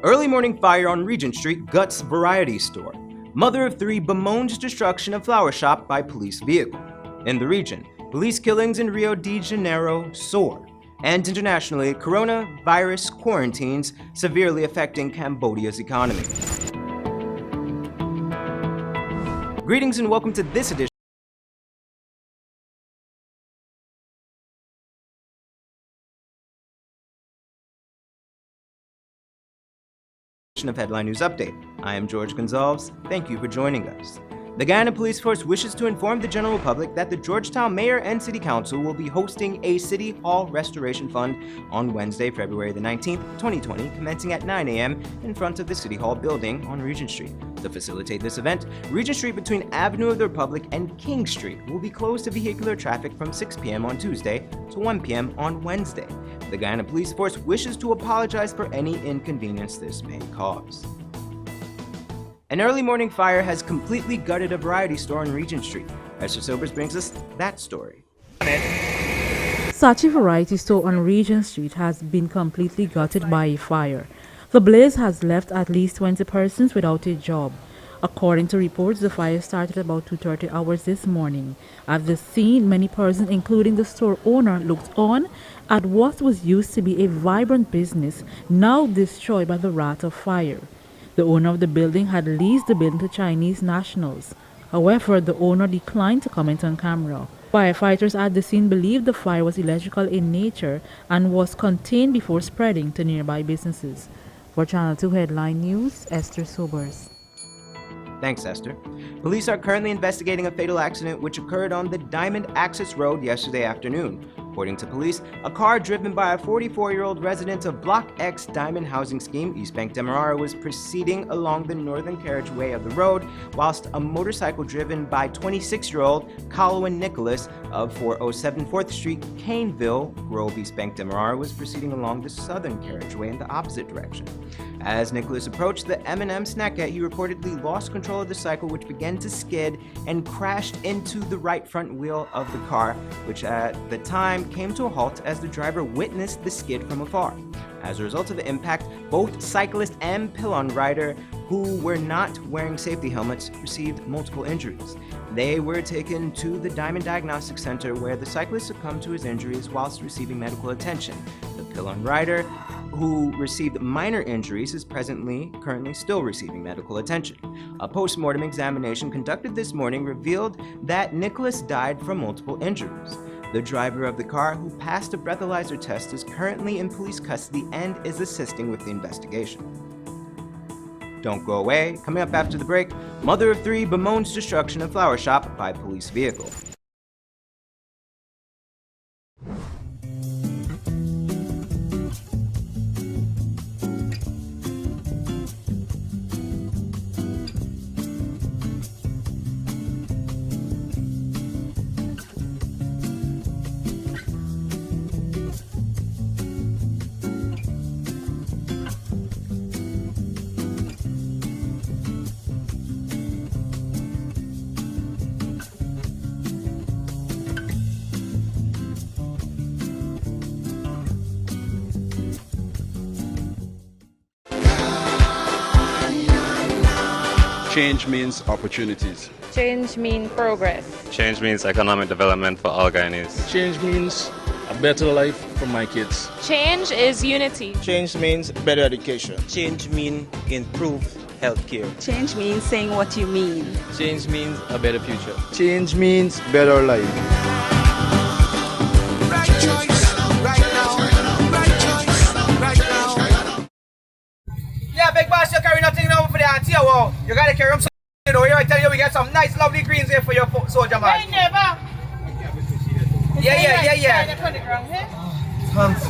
Early morning fire on Regent Street guts variety store. Mother of three bemoans destruction of flower shop by police vehicle. In the region, police killings in Rio de Janeiro soar. And internationally, coronavirus quarantines severely affecting Cambodia's economy. Greetings and welcome to this edition of Headline News Update. I am George Gonzalez. Thank you for joining us. The Guyana Police Force wishes to inform the general public that the Georgetown Mayor and City Council will be hosting a City Hall Restoration Fund on Wednesday, February the 19th, 2020, commencing at 9 a.m. in front of the City Hall building on Regent Street. To facilitate this event, Regent Street between Avenue of the Republic and King Street will be closed to vehicular traffic from 6 p.m. on Tuesday to 1 p.m. on Wednesday. The Guyana Police Force wishes to apologize for any inconvenience this may cause. An early morning fire has completely gutted a variety store on Regent Street. Esther Sobers brings us that story. Sachi Variety Store on Regent Street has been completely gutted by a fire. The blaze has left at least 20 persons without a job. According to reports, the fire started about 2:30 hours this morning. At the scene, many persons, including the store owner, looked on at what was used to be a vibrant business, now destroyed by the wrath of fire. The owner of the building had leased the building to Chinese nationals. However, the owner declined to comment on camera. Firefighters at the scene believed the fire was electrical in nature and was contained before spreading to nearby businesses. For Channel 2 Headline News, Esther Sobers. Thanks, Esther. Police are currently investigating a fatal accident which occurred on the Diamond Access Road yesterday afternoon. According to police, a car driven by a 44-year-old resident of Block X Diamond Housing Scheme, East Bank Demerara, was proceeding along the northern carriageway of the road, whilst a motorcycle driven by 26-year-old Colwyn Nicholas of 407 4th Street, Caneville, Grove, East Bank Demerara, was proceeding along the southern carriageway in the opposite direction. As Nicholas approached the M&M Snackette, he reportedly lost control of the cycle, which began to skid and crashed into the right front wheel of the car, which at the time came to a halt as the driver witnessed the skid from afar. As a result of the impact, both cyclist and pillion rider, who were not wearing safety helmets, received multiple injuries. They were taken to the Diamond Diagnostic Center, where the cyclist succumbed to his injuries whilst receiving medical attention. The pillion rider, who received minor injuries, is currently still receiving medical attention. A post-mortem examination conducted this morning revealed that Nicholas died from multiple injuries. The driver of the car, who passed a breathalyzer test, is currently in police custody and is assisting with the investigation. Don't go away. Coming up after the break, mother of three bemoans destruction of flower shop by police vehicle. Change means opportunities. Change means progress. Change means economic development for all Guyanese. Change means a better life for my kids. Change is unity. Change means better education. Change means improved healthcare. Change means saying what you mean. Change means a better future. Change means better life. Right choice, right now. Right choice, right now. Yeah, big boss, you're carrying nothing now for the auntie. Wow. You gotta carry them. So, you know, I tell you, we got some nice, lovely greens here for your soldier man. Hey, neighbor. Yeah. Thanks.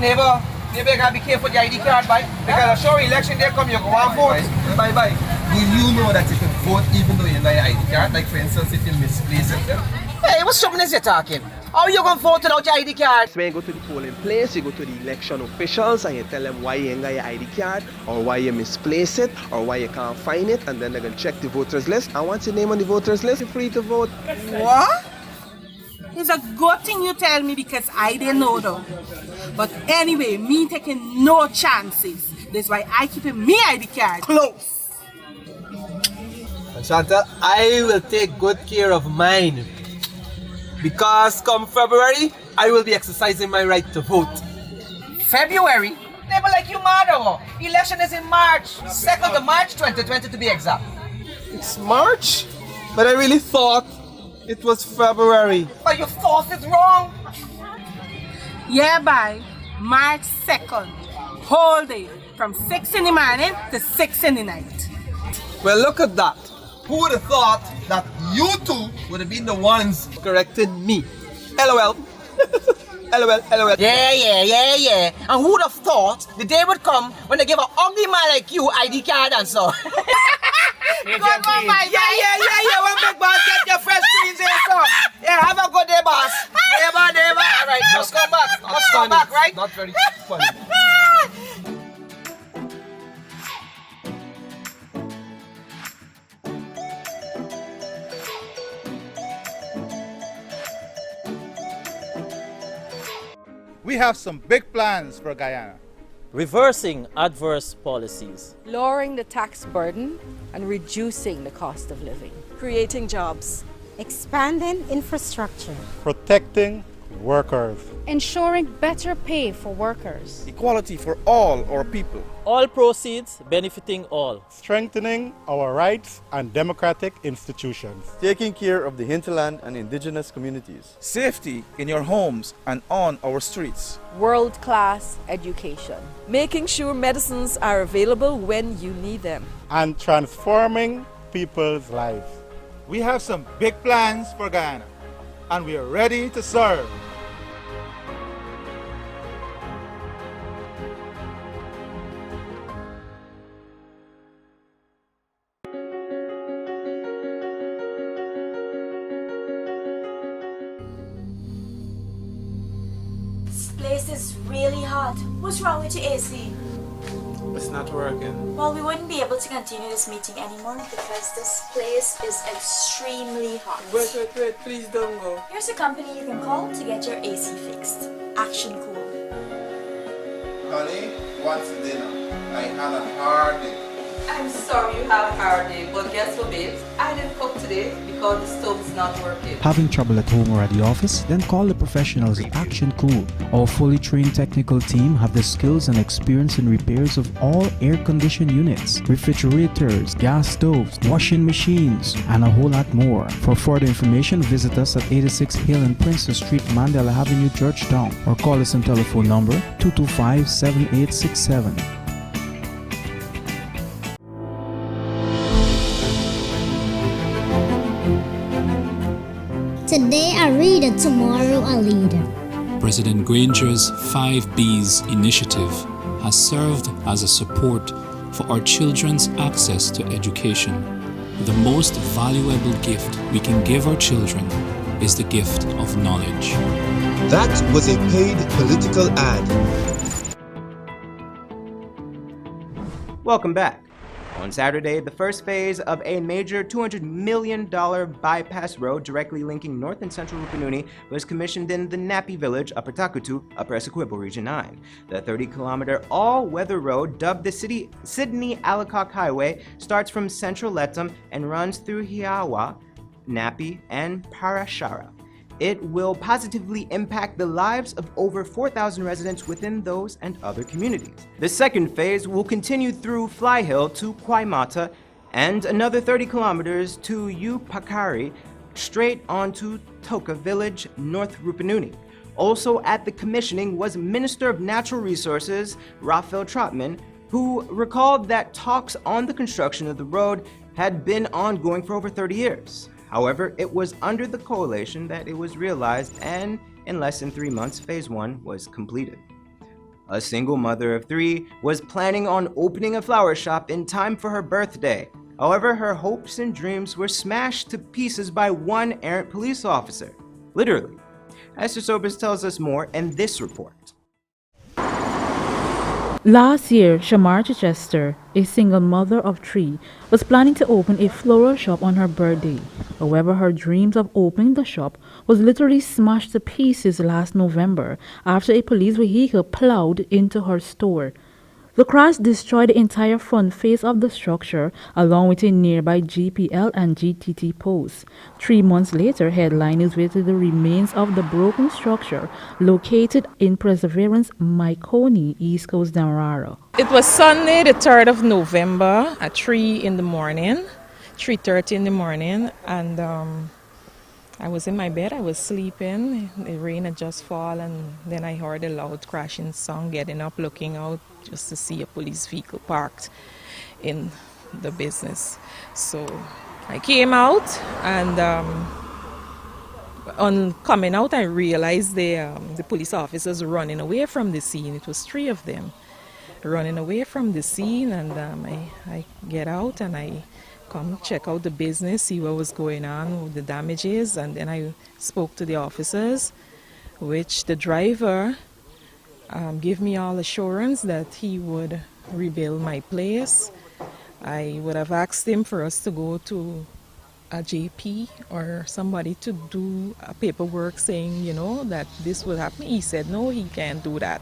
Neighbor, you gotta be careful with the ID card, bye. Because I'm sure election day come, you go and vote. Bye. Do you know that you can vote even though you don't have your ID card? Like, for instance, if you misplace it. Hey, what something is you talking? How you gonna vote without your ID card? When you go to the polling place, you go to the election officials and you tell them why you ain't got your ID card, or why you misplace it, or why you can't find it, and then they're gonna check the voters list. And once your name on the voters list, you're free to vote. What? It's a good thing you tell me because I didn't know though. But anyway, me taking no chances. That's why I keep me ID card close. And Shanta, I will take good care of mine. Because come February, I will be exercising my right to vote. February? Never like you, mother. Election is in March. 2nd of March 2020 to be exact. It's March? But I really thought it was February. But your thought is wrong. Yeah, by March 2nd, whole day, from 6 in the morning to 6 in the night. Well, look at that. Who would have thought that you two would have been the ones correcting me? LOL. LOL, LOL. Yeah. And who would have thought the day would come when they give a ugly man like you ID card and so? Yeah. One big boss, get your fresh greens here, so. Yeah, have a good day, boss. Neighbor. All right, just come back. Just come back, right? Not very funny. We have some big plans for Guyana. Reversing adverse policies. Lowering the tax burden and reducing the cost of living. Creating jobs. Expanding infrastructure. Protecting workers. Ensuring better pay for workers. Equality for all our people. All proceeds benefiting all. Strengthening our rights and democratic institutions. Taking care of the hinterland and indigenous communities. Safety in your homes and on our streets. World-class education. Making sure medicines are available when you need them. And transforming people's lives. We have some big plans for Guyana, and we are ready to serve. This place is really hot. What's wrong with your AC? It's not working. Well, we wouldn't be able to continue this meeting anymore because this place is extremely hot. Wait, please don't go. Here's a company you can call to get your AC fixed. Action Cool. Honey, what's for dinner? I had a hard day. I'm sorry you had a hard day, but guess what, babes? I didn't cook today because the stove is not working. Having trouble at home or at the office? Then call the professionals at Action Cool. Our fully trained technical team have the skills and experience in repairs of all air-conditioned units, refrigerators, gas stoves, washing machines, and a whole lot more. For further information, visit us at 86 Hill and Princess Street, Mandela Avenue, Georgetown, or call us on telephone number 225-7867. Today a reader, tomorrow a leader. President Granger's 5Bs initiative has served as a support for our children's access to education. The most valuable gift we can give our children is the gift of knowledge. That was a paid political ad. Welcome back. On Saturday, the first phase of a major $200 million bypass road directly linking North and Central Rupununi was commissioned in the Napi Village, Upper Takutu, Upper Essequibo, Region 9. The 30-kilometer all-weather road, dubbed the Sydney-Alicock Highway, starts from Central Letum and runs through Hiawa, Napi, and Parashara. It will positively impact the lives of over 4,000 residents within those and other communities. The second phase will continue through Fly Hill to Kwaimata and another 30 kilometers to Upakari, straight onto Toka Village, North Rupununi. Also at the commissioning was Minister of Natural Resources, Raphael Trotman, who recalled that talks on the construction of the road had been ongoing for over 30 years. However, it was under the coalition that it was realized, and in less than 3 months, Phase 1 was completed. A single mother of 3 was planning on opening a flower shop in time for her birthday. However, her hopes and dreams were smashed to pieces by one errant police officer. Literally. Esther Sobers tells us more in this report. Last year, Shamar Chichester, a single mother of 3, was planning to open a floral shop on her birthday. However, her dreams of opening the shop was literally smashed to pieces last November after a police vehicle plowed into her store. The crash destroyed the entire front face of the structure, along with a nearby GPL and GTT post. 3 months later, Headline News visited the remains of the broken structure located in Perseverance, Maikoni, East Coast, Demerara. It was Sunday, the 3rd of November at 3:30 in the morning, and I was in my bed, I was sleeping, the rain had just fallen, and then I heard a loud crashing sound, getting up, looking out, just to see a police vehicle parked in the business. So I came out, and on coming out, I realized the police officers were running away from the scene. It was 3 of them running away from the scene, and I get out and I come check out the business, see what was going on with the damages, and then I spoke to the officers, which the driver gave me all assurance that he would rebuild my place. I would have asked him for us to go to a JP or somebody to do a paperwork saying, that this would happen. He said no, he can't do that.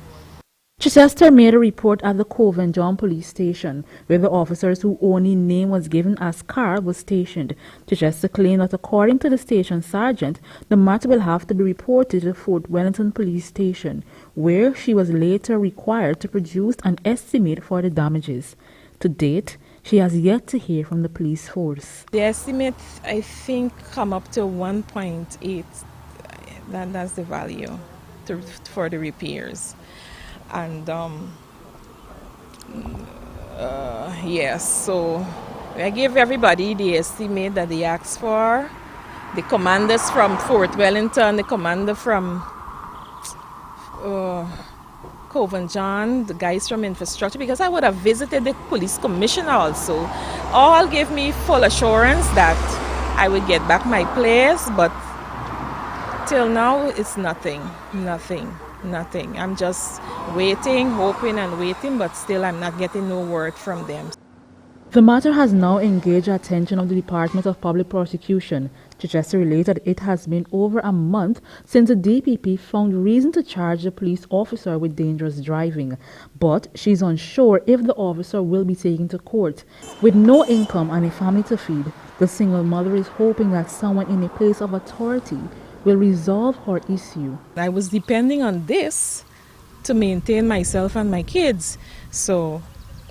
Chichester made a report at the Covent John police station, where the officers whose only name was given as Carl was stationed. Chichester claimed that according to the station sergeant, the matter will have to be reported to Fort Wellington police station, where she was later required to produce an estimate for the damages. To date, she has yet to hear from the police force. The estimate, I think, come up to 1.8. That's the value for the repairs. And yes, so I gave everybody the estimate that they asked for. The commanders from Fort Wellington, the commander from Covent John, the guys from infrastructure, because I would have visited the police commissioner also. All gave me full assurance that I would get back my place, but till now it's nothing. I'm just waiting, hoping and waiting, but still I'm not getting no word from them. The matter has now engaged the attention of the Department of Public Prosecution. Chichester related it has been over a month since the DPP found reason to charge the police officer with dangerous driving, but she's unsure if the officer will be taken to court. With no income and a family to feed, the single mother is hoping that someone in a place of authority will resolve her issue. I was depending on this to maintain myself and my kids. So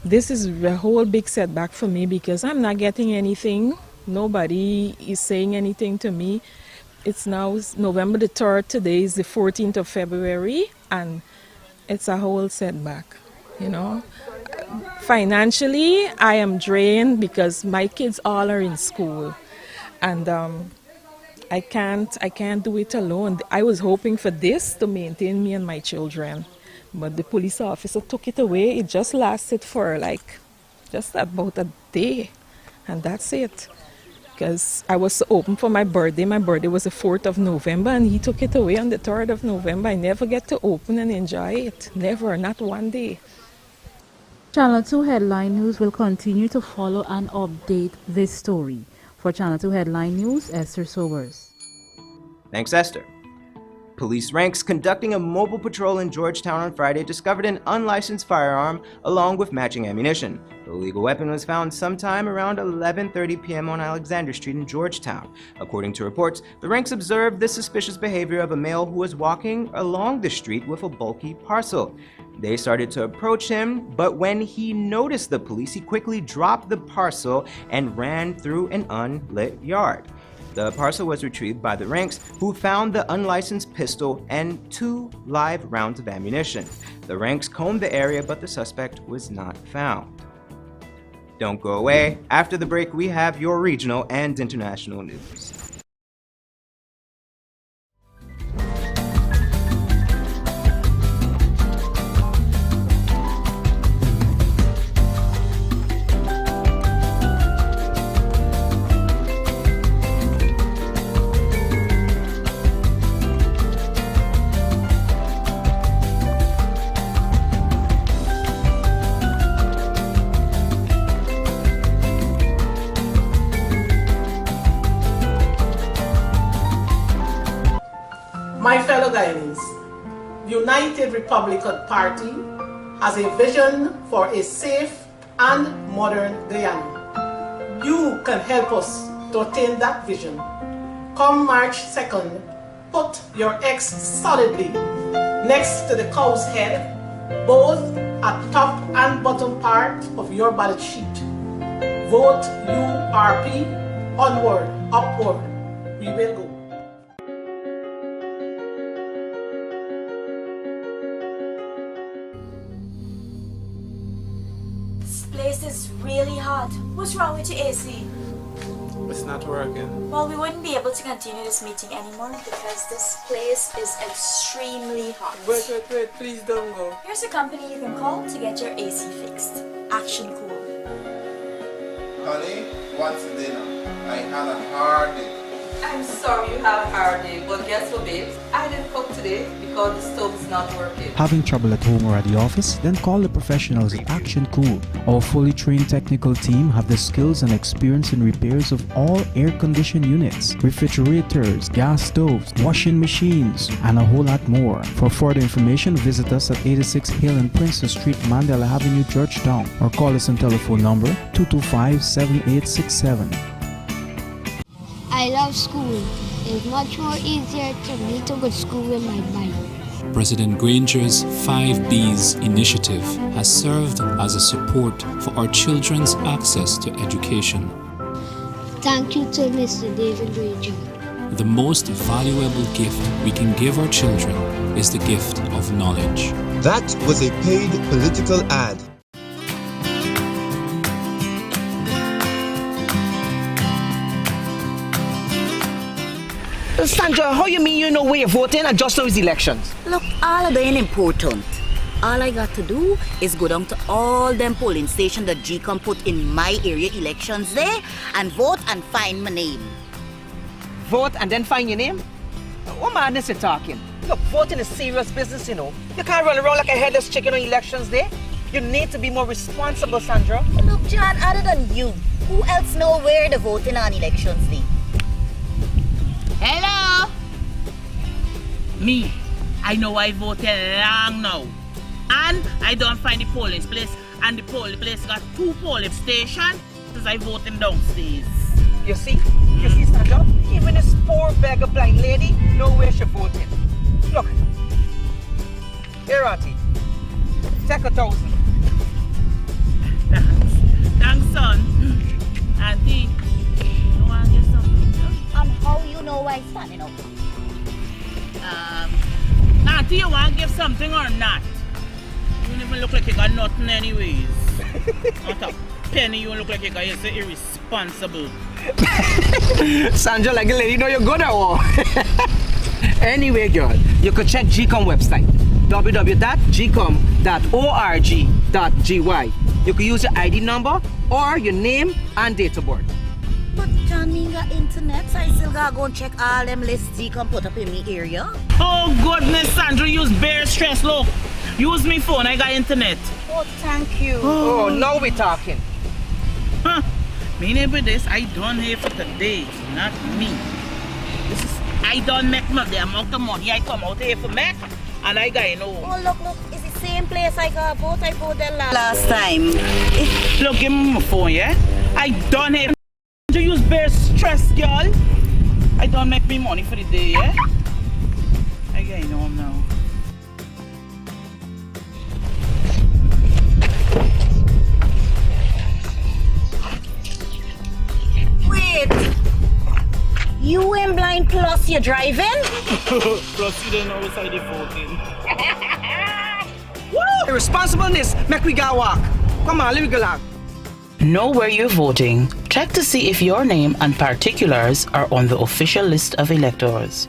this is a whole big setback for me because I'm not getting anything. Nobody is saying anything to me. It's now November the 3rd. Today is the 14th of February, and it's a whole setback, Financially, I am drained because my kids all are in school, and I can't do it alone. I was hoping for this to maintain me and my children, but the police officer took it away. It just lasted for just about a day, and that's it. Because I was open for my birthday. My birthday was the 4th of November, and he took it away on the 3rd of November. I never get to open and enjoy it. Never, not one day. Channel 2 Headline News will continue to follow and update this story. For Channel 2 Headline News, Esther Sobers. Thanks, Esther. Police ranks conducting a mobile patrol in Georgetown on Friday discovered an unlicensed firearm along with matching ammunition. The illegal weapon was found sometime around 11:30 p.m. on Alexander Street in Georgetown. According to reports, the ranks observed the suspicious behavior of a male who was walking along the street with a bulky parcel. They started to approach him, but when he noticed the police, he quickly dropped the parcel and ran through an unlit yard. The parcel was retrieved by the ranks, who found the unlicensed pistol and 2 live rounds of ammunition. The ranks combed the area, but the suspect was not found. Don't go away. After the break, we have your regional and international news. My fellow Guyanese, the United Republican Party as a vision for a safe and modern Guyana. You can help us to attain that vision. Come March 2nd, put your X solidly next to the cow's head, both at top and bottom part of your ballot sheet. Vote URP, onward, upward, we will go. This place is really hot. What's wrong with your AC? It's not working. Well, we wouldn't be able to continue this meeting anymore because this place is extremely hot. Wait, please don't go. Here's a company you can call to get your AC fixed. Action Cool. Honey, what's dinner? I had a hard day. I'm sorry you have a hard day, but guess what, babes? I didn't cook today because the stove is not working. Having trouble at home or at the office? Then call the professionals at Action Cool. Our fully trained technical team have the skills and experience in repairs of all air-conditioned units, refrigerators, gas stoves, washing machines, and a whole lot more. For further information, visit us at 86 Hill and Princess Street, Mandela Avenue, Georgetown, or call us on telephone number 225-7867. I love school. It's much more easier to me to go to school with my bike. President Granger's 5Bs initiative has served as a support for our children's access to education. Thank you to Mr. David Granger. The most valuable gift we can give our children is the gift of knowledge. That was a paid political ad. Sandra, how you mean you know where you're voting and just those elections? Look, all of that ain't important. All I got to do is go down to all them polling stations that GCOM put in my area elections there and vote and find my name. Vote and then find your name? What madness you talking? Look, voting is serious business, you know. You can't run around like a headless chicken on elections day. You need to be more responsible, Sandra. Look, John, other than you, who else know where the voting on elections day? Hello? Me. I know I voted long now. And I don't find the polling place. And the polling place got 2 polling stations because I voted downstairs. You see? You see, Sandra? Even this poor beggar blind lady know where she voted. Look. Here, Auntie. Take 1,000. Thanks, son. Auntie, you want to get something? And how you know I'm standing up? Auntie, you want to give something or not? You don't even look like you got nothing anyways. Not a penny, you look like you got, you're so irresponsible. Sandra, like a lady, know you're good or what? Anyway, girl, you could check GCOM website, www.gcom.org.gy. You could use your ID number or your name and date of birth. But John, me got internet, so I still gotta go and check all them lists GCOM put up in me area. Oh goodness, Sandra, use bare stress, look. Use me phone, I got internet. Oh, thank you. Oh, now we're talking. Huh. Me neighbor this, I done here for today, not me. This is, I done make the amount of money I come out here for make, and I got, you know. Oh, look, it's the same place I got vote. I voted there last time. Look, give me my phone, yeah? I done here. To use bare stress, girl. I don't make me money for the day, yeah? I get you home now. Wait, you ain't blind plus you're driving? Plus you don't know what's I voting. Woo! Irresponsibleness, make we go walk. Come on, let me go along. Know where you're voting. Check to see if your name and particulars are on the official list of electors.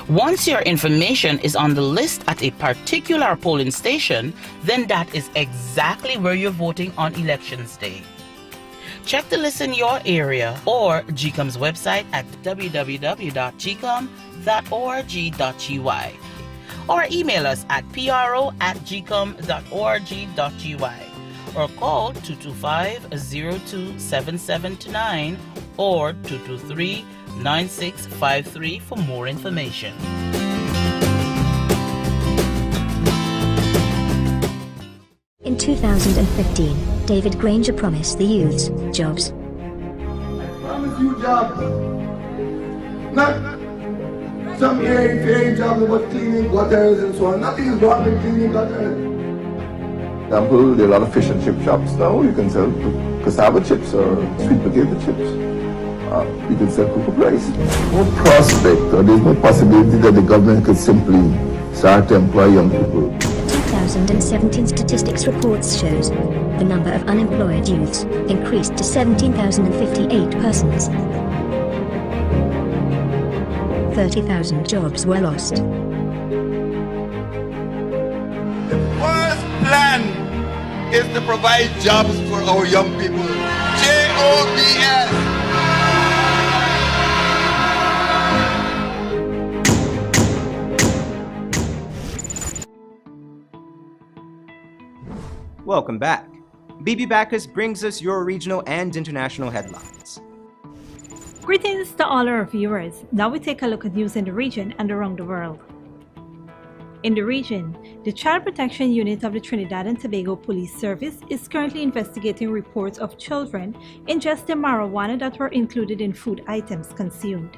Once your information is on the list at a particular polling station, then that is exactly where you're voting on elections day. Check the list in your area or GCOM's website at www.gcom.org.gy or email us at pro@gcom.org.gy. or call 225-027729 or 223-9653 for more information. 2015, David Granger promised the youths jobs. Promise you jobs. Not some airy jobs about cleaning gutters and so on. Nothing is wrong with cleaning gutters. For example, there are a lot of fish and chip shops now. You can sell cassava chips or sweet potato chips. You can sell cocoa rice. No prospect, or there's no possibility that the government could simply start to employ young people. The 2017 statistics reports shows the number of unemployed youths increased to 17,058 persons. 30,000 jobs were lost. The first plan is to provide jobs for our young people. JOBS. Welcome back. BB Bacchus brings us your regional and international headlines. Greetings to all our viewers. Now we take a look at news in the region and around the world. In the region, the Child Protection Unit of the Trinidad and Tobago Police Service is currently investigating reports of children ingesting marijuana that were included in food items consumed.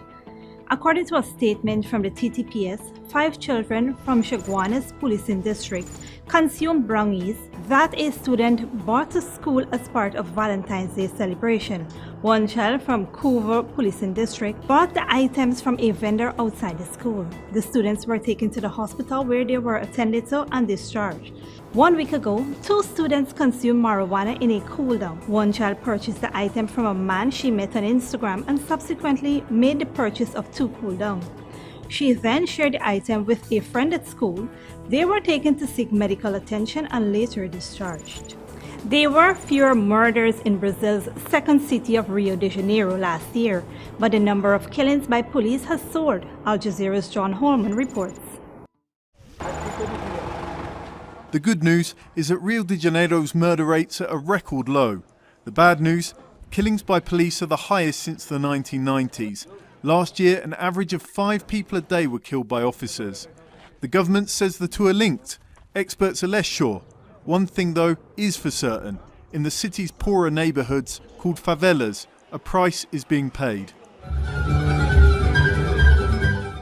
According to a statement from the TTPS, 5 children from GUYANA's policing district consumed brownies that a student brought to school as part of Valentine's Day celebration. One child from Couva policing district bought the items from a vendor outside the school. The students were taken to the hospital where they were attended to and discharged. 1 week ago, 2 students consumed marijuana in a cool-down. One child purchased the item from a man she met on Instagram and subsequently made the purchase of 2 cool-downs. She then shared the item with a friend at school. They were taken to seek medical attention and later discharged. There were fewer murders in Brazil's second city of Rio de Janeiro last year, but the number of killings by police has soared, Al Jazeera's John Holman reports. The good news is that Rio de Janeiro's murder rates are a record low. The bad news, killings by police are the highest since the 1990s. Last year, an average of 5 people a day were killed by officers. The government says the two are linked. Experts are less sure. One thing, though, is for certain. In the city's poorer neighbourhoods, called favelas, a price is being paid.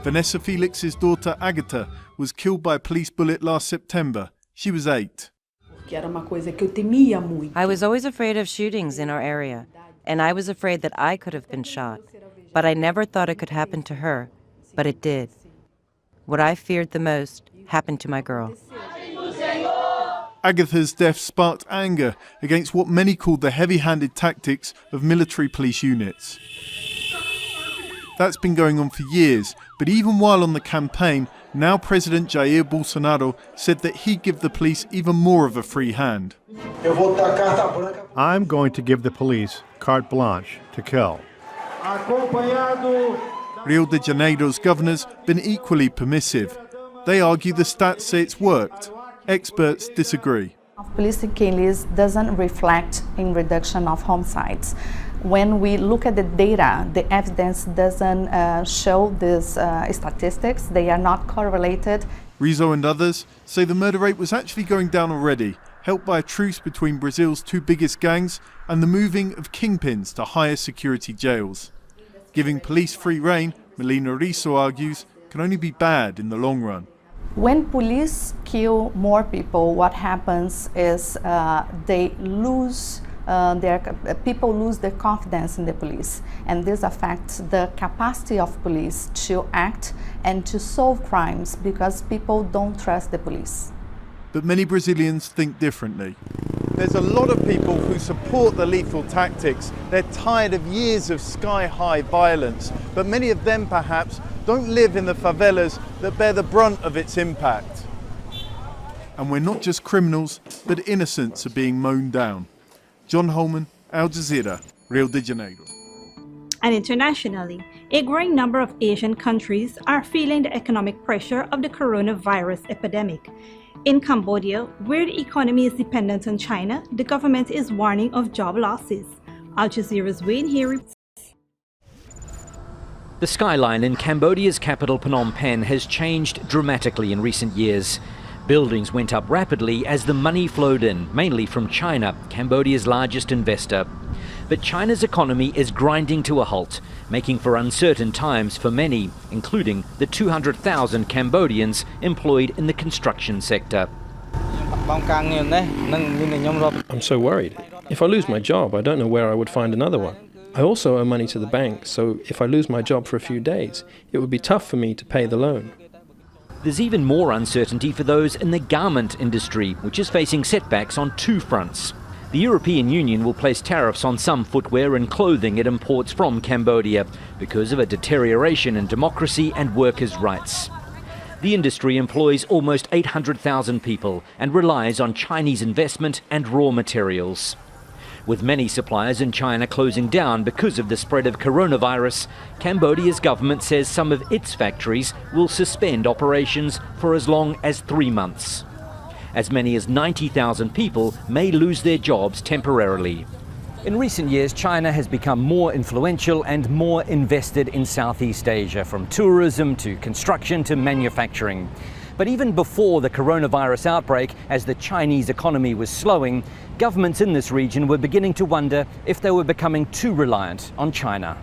Vanessa Felix's daughter, Agatha, was killed by a police bullet last September. She was 8. I was always afraid of shootings in our area, and I was afraid that I could have been shot. But I never thought it could happen to her, but it did. What I feared the most happened to my girl. Agatha's death sparked anger against what many called the heavy-handed tactics of military police units. That's been going on for years, but even while on the campaign, now President Jair Bolsonaro said that he'd give the police even more of a free hand. I'm going to give the police carte blanche to kill. Rio de Janeiro's governor's been equally permissive. They argue the stats say it's worked. Experts disagree. Police killings doesn't reflect in reduction of homicides. When we look at the data, the evidence doesn't show these statistics. They are not correlated. Rizzo and others say the murder rate was actually going down already, helped by a truce between Brazil's 2 biggest gangs and the moving of kingpins to higher security jails. Giving police free rein, Melina Rizzo argues, can only be bad in the long run. When police kill more people, what happens is people lose their confidence in the police, and this affects the capacity of police to act and to solve crimes because people don't trust the police. But many Brazilians think differently. There's a lot of people who support the lethal tactics. They're tired of years of sky-high violence, but many of them perhaps don't live in the favelas that bear the brunt of its impact. And where not just criminals, but innocents are being mown down. John Holman, Al Jazeera, Rio de Janeiro. And internationally, a growing number of Asian countries are feeling the economic pressure of the coronavirus epidemic. In Cambodia, where the economy is dependent on China, the government is warning of job losses. Al Jazeera's Wayne here. The skyline in Cambodia's capital Phnom Penh has changed dramatically in recent years. Buildings went up rapidly as the money flowed in, mainly from China, Cambodia's largest investor. But China's economy is grinding to a halt, making for uncertain times for many, including the 200,000 Cambodians employed in the construction sector. I'm so worried. If I lose my job, I don't know where I would find another one. I also owe money to the bank, so if I lose my job for a few days, it would be tough for me to pay the loan. There's even more uncertainty for those in the garment industry, which is facing setbacks on two fronts. The European Union will place tariffs on some footwear and clothing it imports from Cambodia because of a deterioration in democracy and workers' rights. The industry employs almost 800,000 people and relies on Chinese investment and raw materials. With many suppliers in China closing down because of the spread of coronavirus, Cambodia's government says some of its factories will suspend operations for as long as 3 months. As many as 90,000 people may lose their jobs temporarily. In recent years, China has become more influential and more invested in Southeast Asia, from tourism to construction to manufacturing. But even before the coronavirus outbreak, as the Chinese economy was slowing, governments in this region were beginning to wonder if they were becoming too reliant on China.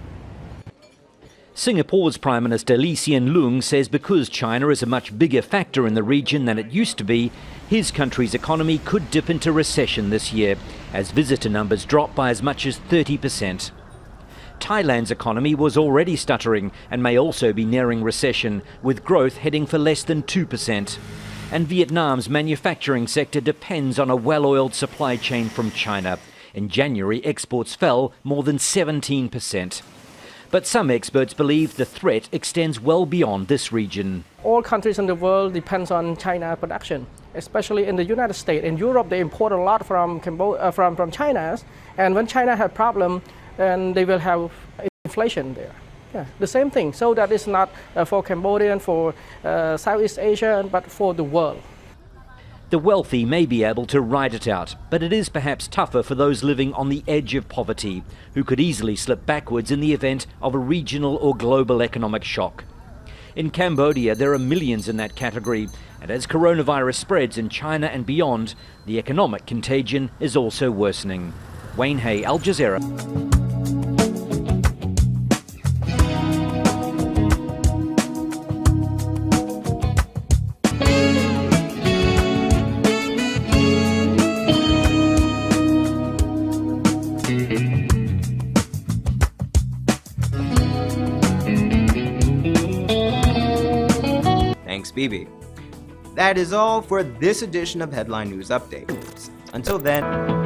Singapore's Prime Minister Lee Hsien Loong says because China is a much bigger factor in the region than it used to be, his country's economy could dip into recession this year, as visitor numbers drop by as much as 30%. Thailand's economy was already stuttering and may also be nearing recession, with growth heading for less than 2%. And Vietnam's manufacturing sector depends on a well-oiled supply chain from China. In January, exports fell more than 17%. But some experts believe the threat extends well beyond this region. All countries in the world depend on China production, especially in the United States. In Europe, they import a lot from China, and when China has problem, then they will have inflation there. Yeah, the same thing. So that is not for Cambodia and for Southeast Asia, but for the world. The wealthy may be able to ride it out, but it is perhaps tougher for those living on the edge of poverty, who could easily slip backwards in the event of a regional or global economic shock. In Cambodia, there are millions in that category, and as coronavirus spreads in China and beyond, the economic contagion is also worsening. Wayne Hay, Al Jazeera. Thanks, BB. That is all for this edition of Headline News Updates. Until then...